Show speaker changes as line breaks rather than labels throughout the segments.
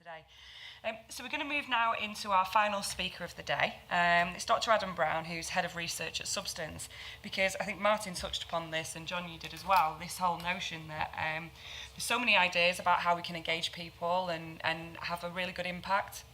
today. So we're going to move now into our final speaker of the day. It's Dr. Adam Brown, who's Head of Research at Substance, because I think Martin touched upon this, and John, you did as well, this whole notion that there's so many ideas about how we can engage people and have a really good impact.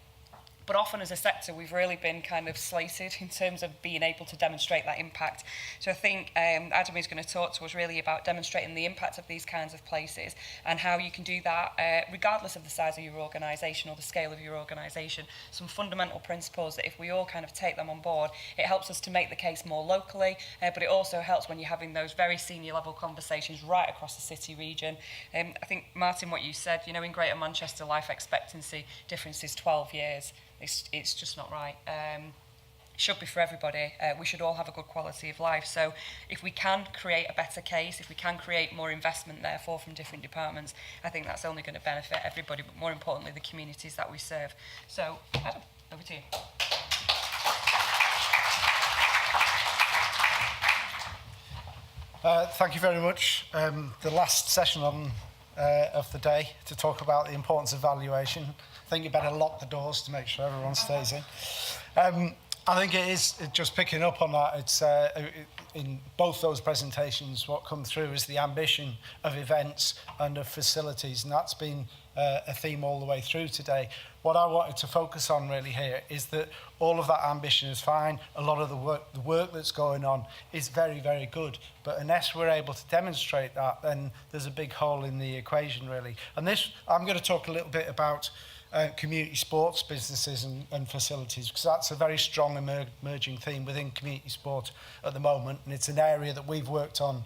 But often as a sector, we've really been kind of slated in terms of being able to demonstrate that impact. So I think Adam is going to talk to us really about demonstrating the impact of these kinds of places and how you can do that regardless of the size of your organisation or the scale of your organisation. Some fundamental principles that if we all kind of take them on board, it helps us to make the case more locally, but it also helps when you're having those very senior level conversations right across the city region. I think, Martin, what you said, you know, in Greater Manchester, life expectancy difference is 12 years. It's just not right. Should be for everybody. We should all have a good quality of life. So if we can create a better case, if we can create more investment therefore from different departments, I think that's only going to benefit everybody, but more importantly the communities that we serve. So Adam, over to you.
Thank you very much. The last session of the day to talk about the importance of valuation. I think you better lock the doors to make sure everyone stays in. I think it is just picking up on that. It's in both those presentations, what come through is the ambition of events and of facilities, and that's been a theme all the way through today. What I wanted to focus on really here is that all of that ambition is fine. A lot of the work that's going on is very, very good. But unless we're able to demonstrate that, then there's a big hole in the equation, really. And this, I'm going to talk a little bit about community sports businesses and facilities, because that's a very strong emerging theme within community sport at the moment, and it's an area that we've worked on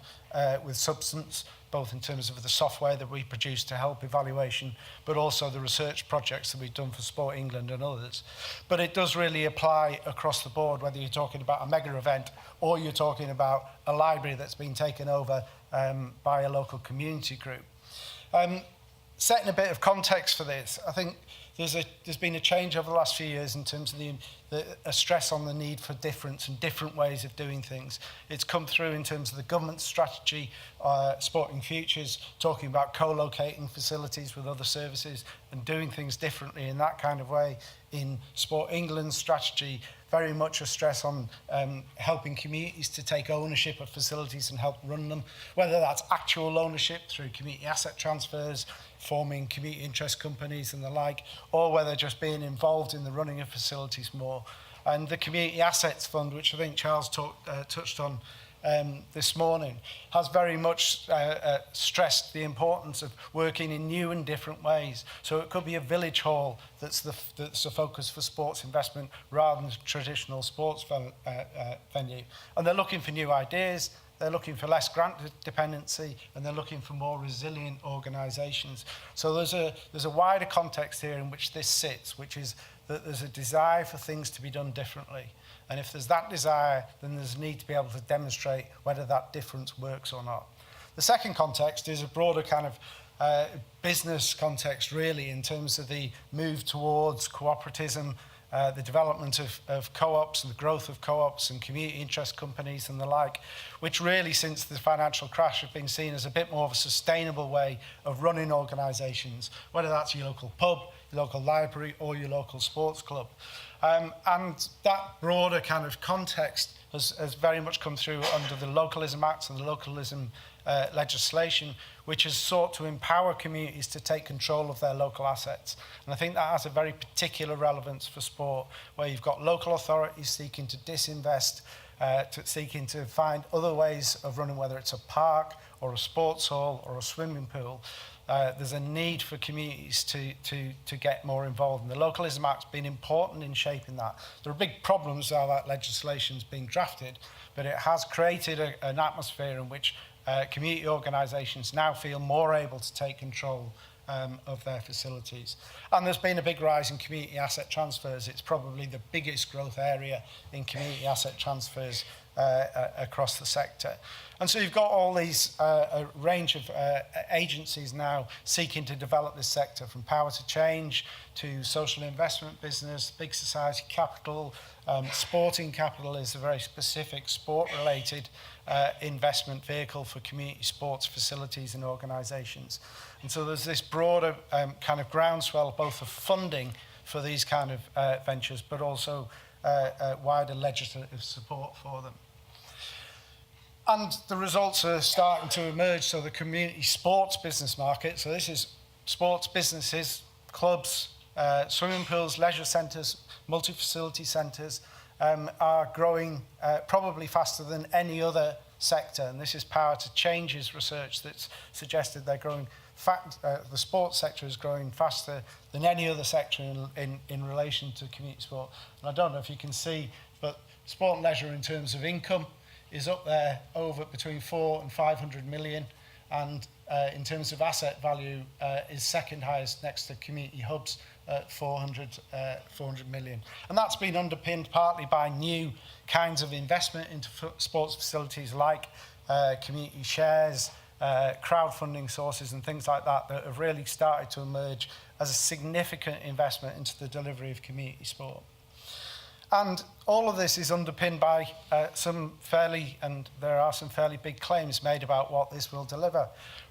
with Substance, both in terms of the software that we produce to help evaluation, but also the research projects that we've done for Sport England and others. But it does really apply across the board, whether you're talking about a mega event or you're talking about a library that's been taken over by a local community group. Setting a bit of context for this, I think there's been a change over the last few years in terms of a stress on the need for difference and different ways of doing things. It's come through in terms of the government strategy, Sporting Futures, talking about co-locating facilities with other services and doing things differently in that kind of way. In Sport England's strategy, very much a stress on helping communities to take ownership of facilities and help run them, whether that's actual ownership through community asset transfers, forming community interest companies and the like, or whether just being involved in the running of facilities more. And the Community Assets Fund, which I think Charles touched on this morning, has very much stressed the importance of working in new and different ways. So it could be a village hall that's a focus for sports investment rather than traditional sports venue. And they're looking for new ideas, they're looking for less grant dependency, and they're looking for more resilient organisations. So there's a wider context here in which this sits, which is that there's a desire for things to be done differently. And if there's that desire, then there's a need to be able to demonstrate whether that difference works or not. The second context is a broader kind of business context, really, in terms of the move towards cooperativism, the development of co-ops and the growth of co-ops and community interest companies and the like, which really, since the financial crash, have been seen as a bit more of a sustainable way of running organisations, whether that's your local pub, your local library, or your local sports club. And that broader kind of context has very much come through under the Localism Act and the localism legislation, which has sought to empower communities to take control of their local assets. And I think that has a very particular relevance for sport, where you've got local authorities seeking to disinvest, seeking to find other ways of running, whether it's a park or a sports hall or a swimming pool. There's a need for communities to get more involved. And the Localism Act's been important in shaping that. There are big problems how that legislation's being drafted, but it has created an atmosphere in which community organisations now feel more able to take control of their facilities. And there's been a big rise in community asset transfers. It's probably the biggest growth area in community asset transfers across the sector. And so you've got all these a range of agencies now seeking to develop this sector, from power to change to social investment business, big society capital. Sporting capital is a very specific sport-related investment vehicle for community sports facilities and organisations. And so there's this broader kind of groundswell both of funding for these kind of ventures, but also wider legislative support for them. And the results are starting to emerge. So the community sports business market, so this is sports businesses, clubs, swimming pools, leisure centres, multi-facility centres, are growing probably faster than any other sector. And this is Power to Change's research that's suggested they're growing. The sports sector is growing faster than any other sector in relation to community sport. And I don't know if you can see, but sport and leisure in terms of income is up there over between 400 and 500 million, and in terms of asset value is second highest next to community hubs at 400 million. And that's been underpinned partly by new kinds of investment into sports facilities like community shares, crowdfunding sources and things like that that have really started to emerge as a significant investment into the delivery of community sport. And all of this is underpinned by there are some fairly big claims made about what this will deliver,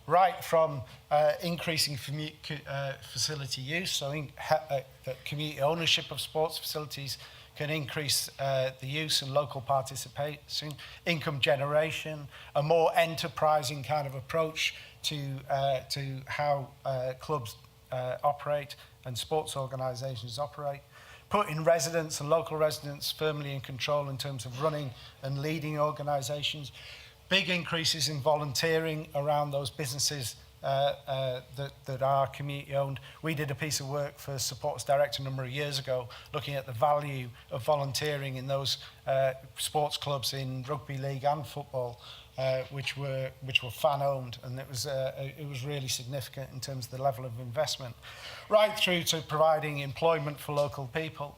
right from increasing facility use, so that community ownership of sports facilities can increase the use and local participation, income generation, a more enterprising kind of approach to how clubs operate and sports organisations operate, putting residents and local residents firmly in control in terms of running and leading organisations, big increases in volunteering around those businesses that are community owned. We did a piece of work for Supports Direct a number of years ago looking at the value of volunteering in those sports clubs in rugby league and football, which were fan owned, and it was really significant in terms of the level of investment, right through to providing employment for local people.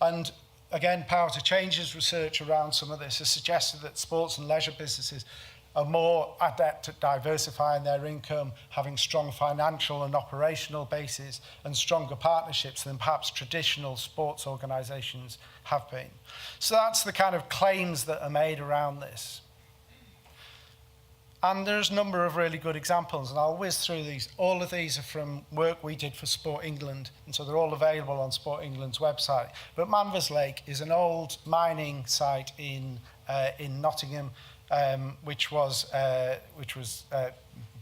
And again, Power to Change's research around some of this has suggested that sports and leisure businesses are more adept at diversifying their income, having strong financial and operational bases, and stronger partnerships than perhaps traditional sports organisations have been. So that's the kind of claims that are made around this. And there's a number of really good examples, and I'll whiz through these. All of these are from work we did for Sport England, and so they're all available on Sport England's website. But Manvers Lake is an old mining site in Nottingham, which was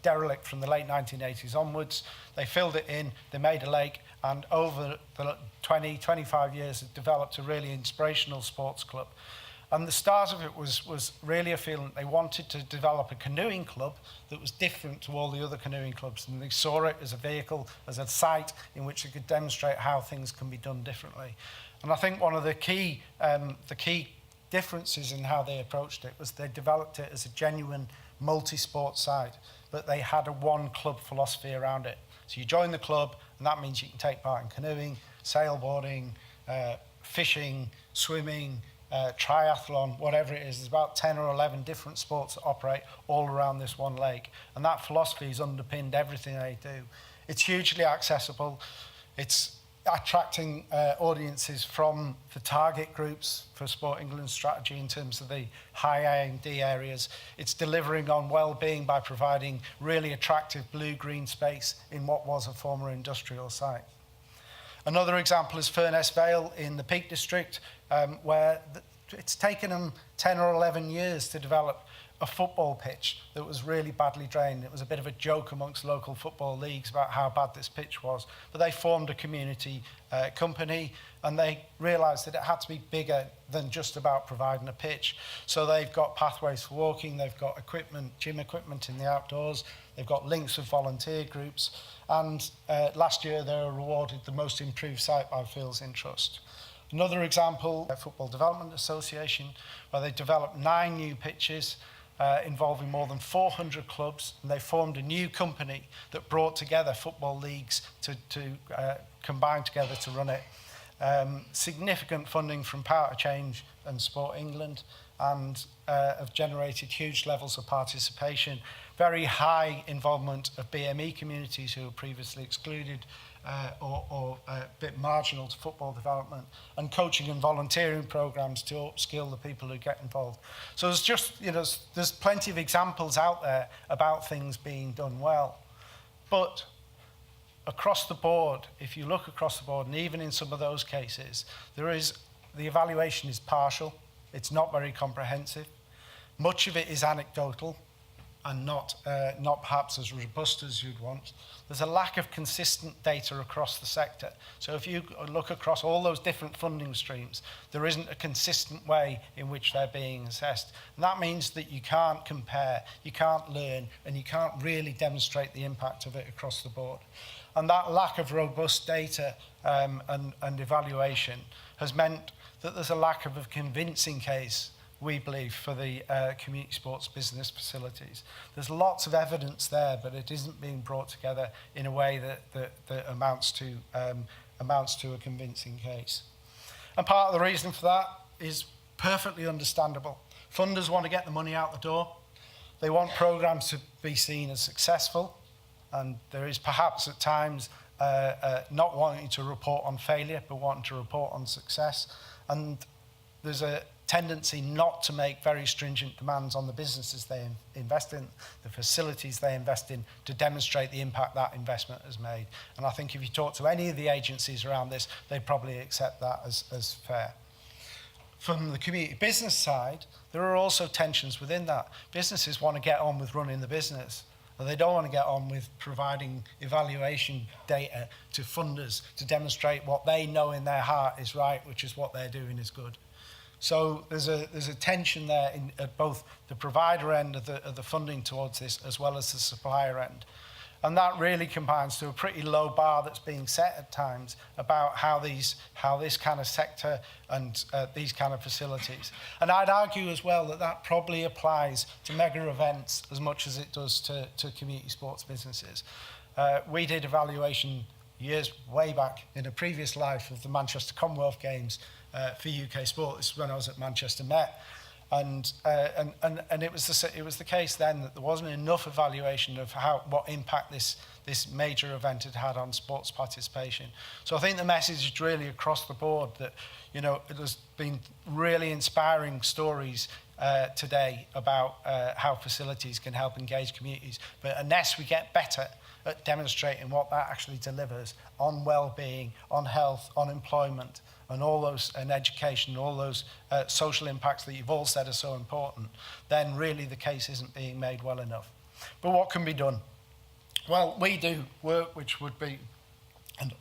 derelict from the late 1980s onwards. They filled it in, they made a lake, and over the 25 years it developed a really inspirational sports club. And the start of it was really a feeling they wanted to develop a canoeing club that was different to all the other canoeing clubs. And they saw it as a vehicle, as a site in which they could demonstrate how things can be done differently. And I think one of the key differences in how they approached it was they developed it as a genuine multi-sport site, but they had a one club philosophy around it. So you join the club, and that means you can take part in canoeing, sailboarding, fishing, swimming, triathlon, whatever it is. There's about 10 or 11 different sports that operate all around this one lake. And that philosophy has underpinned everything they do. It's hugely accessible. It's attracting audiences from the target groups for Sport England's strategy in terms of the high A&D areas. It's delivering on well-being by providing really attractive blue-green space in what was a former industrial site. Another example is Furness Vale in the Peak District, where it's taken them 10 or 11 years to develop a football pitch that was really badly drained. It was a bit of a joke amongst local football leagues about how bad this pitch was. But they formed a community company, and they realised that it had to be bigger than just about providing a pitch. So they've got pathways for walking, they've got equipment, gym equipment in the outdoors, they've got links with volunteer groups, and last year they were awarded the most improved site by Fields in Trust. Another example, Football Development Association, where they developed 9 new pitches involving more than 400 clubs, and they formed a new company that brought together football leagues to combine together to run it. Significant funding from Power to Change and Sport England, and have generated huge levels of participation, very high involvement of BME communities who were previously excluded or a bit marginal to football development, and coaching and volunteering programs to upskill the people who get involved. So there's just, there's plenty of examples out there about things being done well. But across the board, if you look across the board, and even in some of those cases, the evaluation is partial. It's not very comprehensive. Much of it is anecdotal and not perhaps as robust as you'd want. There's a lack of consistent data across the sector. So if you look across all those different funding streams, there isn't a consistent way in which they're being assessed. And that means that you can't compare, you can't learn, and you can't really demonstrate the impact of it across the board. And that lack of robust data and evaluation has meant that there's a lack of a convincing case, we believe, for the community sports business facilities. There's lots of evidence there, but it isn't being brought together in a way that amounts to a convincing case. And part of the reason for that is perfectly understandable. Funders want to get the money out the door. They want programs to be seen as successful, and there is perhaps at times not wanting to report on failure, but wanting to report on success. And there's a tendency not to make very stringent demands on the businesses they invest in, the facilities they invest in, to demonstrate the impact that investment has made. And I think if you talk to any of the agencies around this, they'd probably accept that as fair. From the community business side, there are also tensions within that. Businesses want to get on with running the business, and they don't want to get on with providing evaluation data to funders to demonstrate what they know in their heart is right, which is what they're doing is good. So there's a tension there at both the provider end of the funding towards this as well as the supplier end. And that really combines to a pretty low bar that's being set at times about how this kind of sector and these kind of facilities. And I'd argue as well that probably applies to mega events as much as it does to community sports businesses. We did evaluation years way back in a previous life of the Manchester Commonwealth Games for UK sport. This is when I was at Manchester Met. And it was the case then that there wasn't enough evaluation of what impact this major event had on sports participation. So I think the message is really across the board that there's been really inspiring stories today about how facilities can help engage communities. But unless we get better at demonstrating what that actually delivers on well-being, on health, on employment, and all those, and education, all those social impacts that you've all said are so important, then really the case isn't being made well enough. But what can be done? Well, we do work which would be, and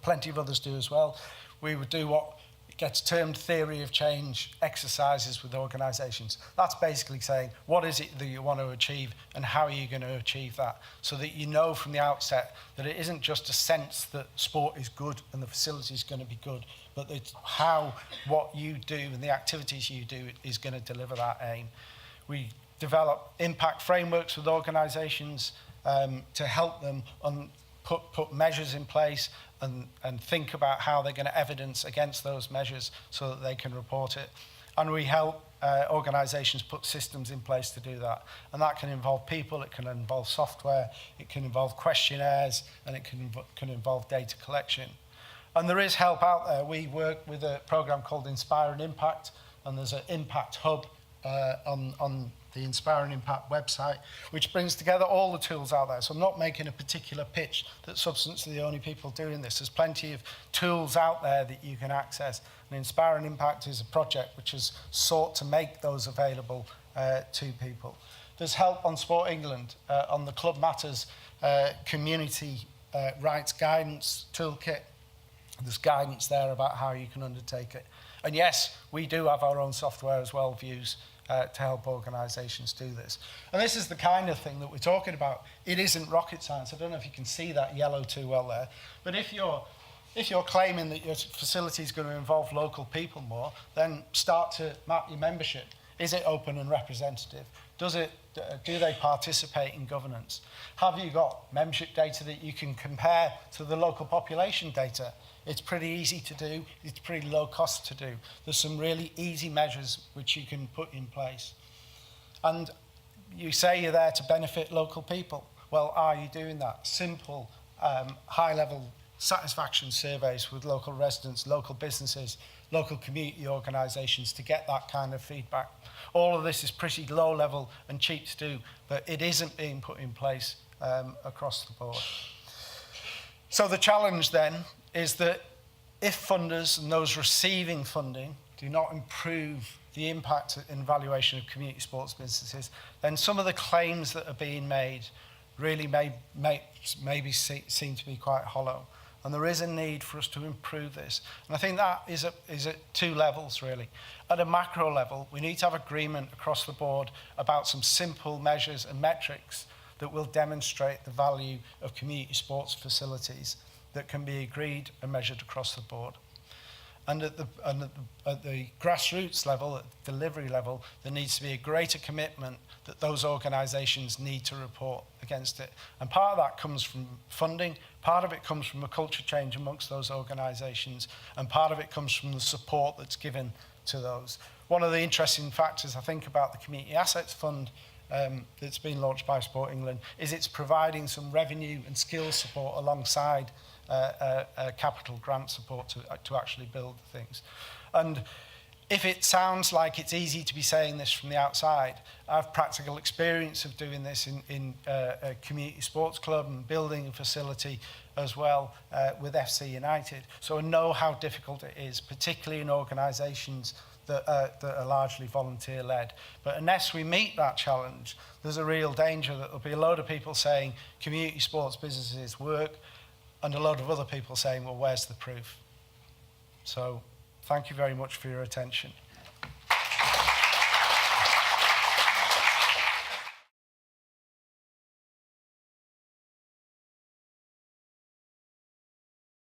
plenty of others do as well. We would do what gets termed theory of change exercises with organisations. That's basically saying, what is it that you want to achieve and how are you going to achieve that? So that you know from the outset that it isn't just a sense that sport is good and the facility is going to be good, but it's how what you do and the activities you do is going to deliver that aim. We develop impact frameworks with organisations to help them put measures in place and think about how they're going to evidence against those measures so that they can report it. And we help organisations put systems in place to do that. And that can involve people, it can involve software, it can involve questionnaires, and it can involve data collection. And there is help out there. We work with a programme called Inspire and Impact, and there's an impact hub on the Inspire and Impact website, which brings together all the tools out there. So I'm not making a particular pitch that Substance are the only people doing this. There's plenty of tools out there that you can access. And Inspire and Impact is a project which has sought to make those available to people. There's help on Sport England, on the Club Matters community rights guidance toolkit. There's guidance there about how you can undertake it. And yes, we do have our own software as well, Views, to help organisations do this. And this is the kind of thing that we're talking about. It isn't rocket science. I don't know if you can see that yellow too well there. But if you're claiming that your facility is going to involve local people more, then start to map your membership. Is it open and representative? Do they participate in governance? Have you got membership data that you can compare to the local population data? It's pretty easy to do. It's pretty low cost to do. There's some really easy measures which you can put in place. And you say you're there to benefit local people. Well, are you doing that? Simple, high-level satisfaction surveys with local residents, local businesses, local community organisations to get that kind of feedback. All of this is pretty low level and cheap to do, but it isn't being put in place across the board. So the challenge then is that if funders and those receiving funding do not improve the impact and valuation of community sports businesses, then some of the claims that are being made really maybe seem to be quite hollow. And there is a need for us to improve this. And I think that is at two levels, really. At a macro level, we need to have agreement across the board about some simple measures and metrics that will demonstrate the value of community sports facilities that can be agreed and measured across the board. And at the grassroots level, at the delivery level, there needs to be a greater commitment that those organisations need to report against it. And part of that comes from funding, part of it comes from a culture change amongst those organisations, and part of it comes from the support that's given to those. One of the interesting factors I think about the Community Assets Fund that's been launched by Sport England is it's providing some revenue and skills support alongside capital grant support to actually build things. And if it sounds like it's easy to be saying this from the outside, I have practical experience of doing this in a community sports club and building a facility as well with FC United. So I know how difficult it is, particularly in organisations that are largely volunteer-led. But unless we meet that challenge, there's a real danger that there'll be a load of people saying community sports businesses work, and a load of other people saying, well, where's the proof? So thank you very much for your attention.